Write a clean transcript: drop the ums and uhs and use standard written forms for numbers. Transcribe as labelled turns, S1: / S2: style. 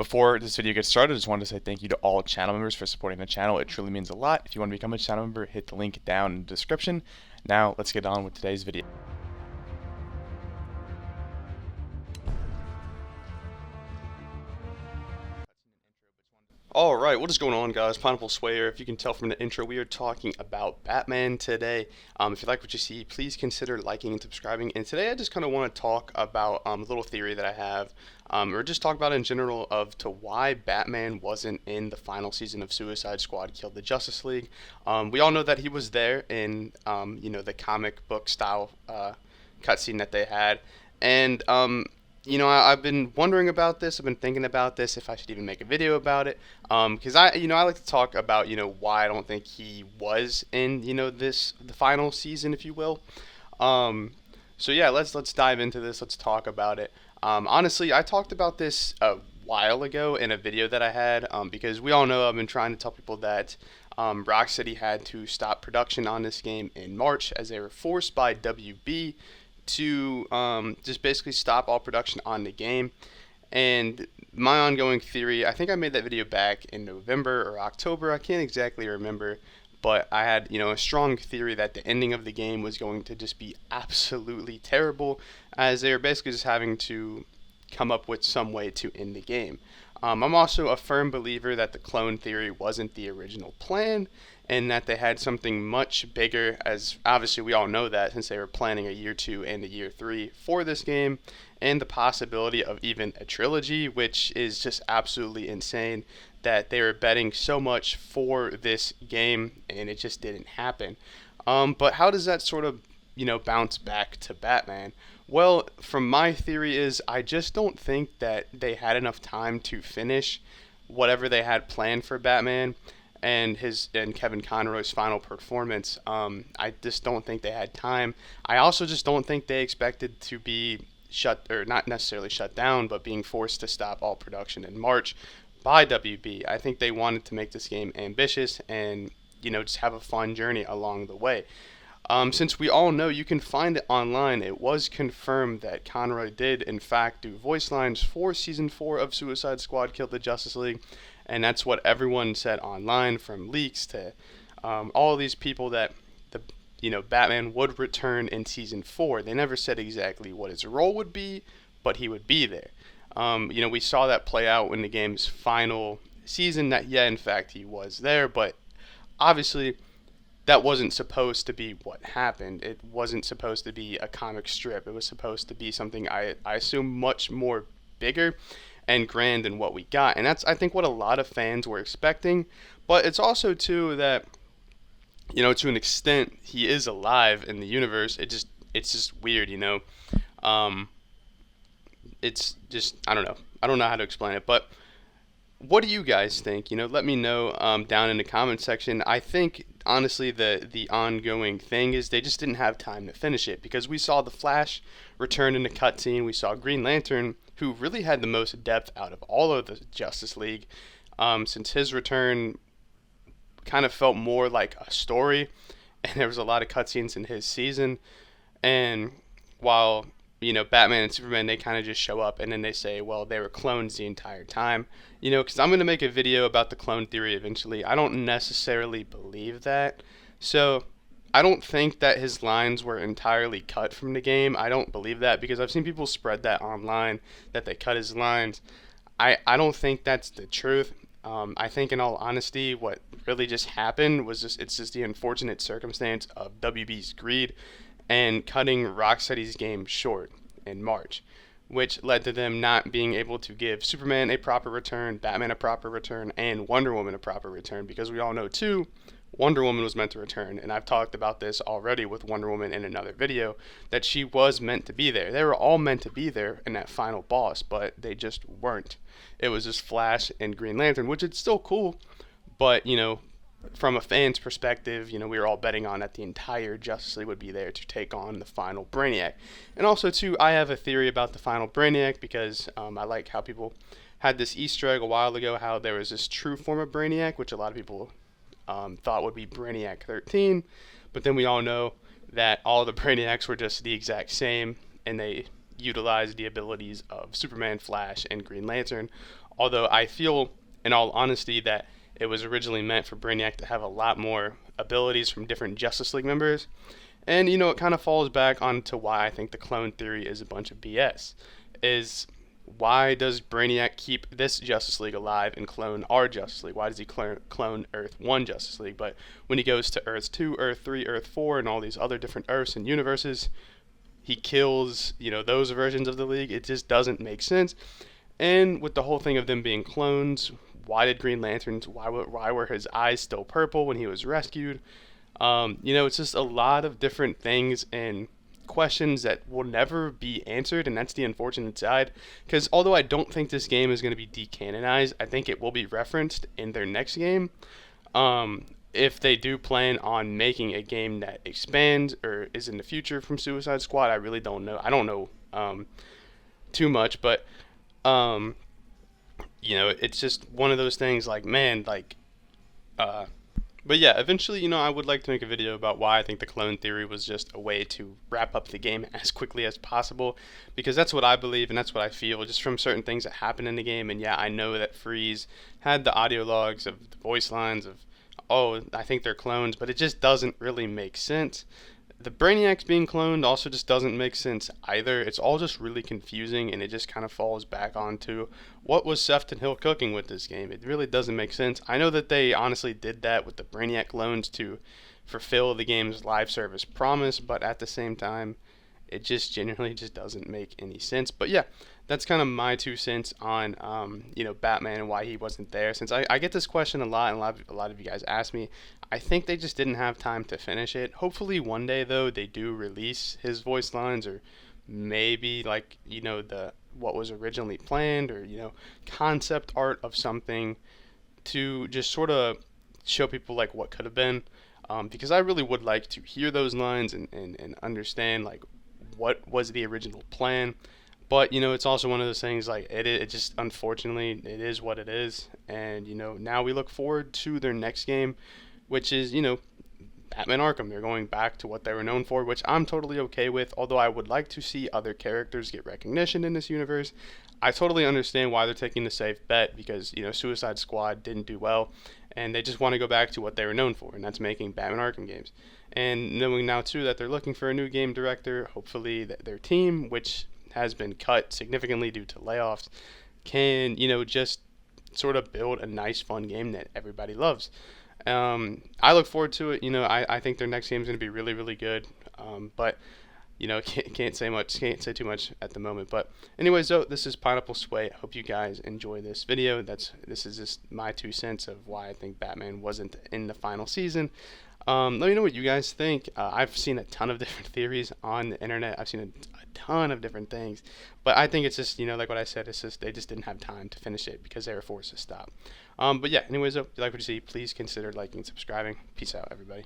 S1: Before this video gets started, I just wanted to say thank you to all channel members for supporting the channel. It truly means a lot. If you want to become a channel member, hit the link down in the description. Now, let's get on with today's video.
S2: Alright, what is going on, guys? Pineapple Swayer. If you can tell from the intro, we are talking about Batman today. If you like what you see, please consider liking and subscribing. And today I just kind of want to talk about a little theory that I have, or just talk about in general of to why Batman wasn't in the final season of Suicide Squad Killed the Justice League. We all know that he was there in, the comic book style cutscene that they had. And, I've been wondering about this. I've been thinking about this, if I should even make a video about it. Because I like to talk about, why I don't think he was in, the final season, if you will. So yeah, let's dive into this. Let's talk about it. Honestly, I talked about this a while ago in a video that I had, because we all know I've been trying to tell people that Rocksteady had to stop production on this game in March as they were forced by WB to just basically stop all production on the game. And my ongoing theory, I think I made that video back in November or October, I can't exactly remember, but I had a strong theory that the ending of the game was going to just be absolutely terrible, as they were basically just having to come up with some way to end the game. I'm also a firm believer that the clone theory wasn't the original plan, and that they had something much bigger, as obviously we all know that since they were planning a year 2 and a year 3 for this game, and the possibility of even a trilogy, which is just absolutely insane that they were betting so much for this game and it just didn't happen. But how does that sort of bounce back to Batman? Well, from my theory is I just don't think that they had enough time to finish whatever they had planned for Batman and Kevin Conroy's final performance. I just don't think they had time. I also just don't think they expected to be not necessarily shut down, but being forced to stop all production in March by WB. I think they wanted to make this game ambitious and just have a fun journey along the way. Since we all know, you can find it online, it was confirmed that Conroy did in fact do voice lines for Season 4 of Suicide Squad Killed the Justice League, and that's what everyone said online, from leaks to all these people, that Batman would return in Season 4. They never said exactly what his role would be, but he would be there. We saw that play out in the game's final season, that in fact he was there, but obviously that wasn't supposed to be what happened. It wasn't supposed to be a comic strip. It was supposed to be something I assume much more bigger and grand than what we got. And that's, I think, what a lot of fans were expecting. But it's also too that to an extent he is alive in the universe. It's just weird, it's just, I don't know. I don't know how to explain it, but what do you guys think? Let me know down in the comment section. I think, honestly, the ongoing thing is they just didn't have time to finish it, because we saw the Flash return in the cutscene. We saw Green Lantern, who really had the most depth out of all of the Justice League, since his return kind of felt more like a story, and there was a lot of cutscenes in his season. And while Batman and Superman, they kind of just show up and then they say, well, they were clones the entire time. Because I'm going to make a video about the clone theory eventually. I don't necessarily believe that. So I don't think that his lines were entirely cut from the game. I don't believe that, because I've seen people spread that online, that they cut his lines. I don't think that's the truth. I think, in all honesty, what really just happened was it's just the unfortunate circumstance of WB's greed and cutting Rocksteady's game short in March, which led to them not being able to give Superman a proper return, Batman a proper return, and Wonder Woman a proper return, because we all know, too, Wonder Woman was meant to return, and I've talked about this already with Wonder Woman in another video, that she was meant to be there. They were all meant to be there in that final boss, but they just weren't. It was just Flash and Green Lantern, which is still cool, but, from a fan's perspective, we were all betting on that the entire Justice League would be there to take on the final Brainiac. And also, too, I have a theory about the final Brainiac, because I like how people had this Easter egg a while ago, how there was this true form of Brainiac, which a lot of people thought would be Brainiac 13, but then we all know that all the Brainiacs were just the exact same, and they utilized the abilities of Superman, Flash, and Green Lantern Although I feel, in all honesty, that it was originally meant for Brainiac to have a lot more abilities from different Justice League members. And it kind of falls back onto why I think the clone theory is a bunch of BS. Is why does Brainiac keep this Justice League alive and clone our Justice League? Why does he clone Earth 1 Justice League? But when he goes to Earth 2, Earth 3, Earth 4, and all these other different Earths and universes, he kills, those versions of the League. It just doesn't make sense. And with the whole thing of them being clones, why did Green Lanterns, why were his eyes still purple when he was rescued? It's just a lot of different things and questions that will never be answered, and that's the unfortunate side. Because although I don't think this game is going to be decanonized, I think it will be referenced in their next game. If they do plan on making a game that expands or is in the future from Suicide Squad, I really don't know. I don't know too much, but it's just one of those things. Like, man, like, but yeah, eventually, I would like to make a video about why I think the clone theory was just a way to wrap up the game as quickly as possible, because that's what I believe and that's what I feel just from certain things that happen in the game. And yeah, I know that Freeze had the audio logs of the voice lines of, oh, I think they're clones, but it just doesn't really make sense. The Brainiacs being cloned also just doesn't make sense either. It's all just really confusing, and it just kind of falls back onto what was Sefton Hill cooking with this game. It really doesn't make sense. I know that they honestly did that with the Brainiac clones to fulfill the game's live service promise, but at the same time, it just genuinely just doesn't make any sense. But yeah, that's kind of my 2 cents on Batman and why he wasn't there. Since I get this question a lot, and a lot of you guys ask me, I think they just didn't have time to finish it. Hopefully one day though they do release his voice lines, or maybe like the what was originally planned, or concept art of something to just sort of show people like what could have been. Because I really would like to hear those lines and understand like what was the original plan. But it's also one of those things like it just unfortunately it is what it is, and now we look forward to their next game, which is Batman Arkham. They're going back to what they were known for, which I'm totally okay with. Although I would like to see other characters get recognition in this universe. I totally understand why they're taking the safe bet, because Suicide Squad didn't do well, and they just want to go back to what they were known for, and that's making Batman Arkham games. And knowing now too that they're looking for a new game director, hopefully their team, which has been cut significantly due to layoffs, can just sort of build a nice fun game that everybody loves. I look forward to it. I think their next game is going to be really, really good. But can't say too much at the moment. But anyways, though, this is Pineapple Sway. I hope you guys enjoy this video. This is just my 2 cents of why I think Batman wasn't in the final season. Let me know what you guys think. I've seen a ton of different theories on the internet. I've seen a ton of different things, but I think it's just like what I said. It's just they just didn't have time to finish it because they were forced to stop. But yeah, anyways, if you like what you see, please consider liking and subscribing. Peace out, everybody.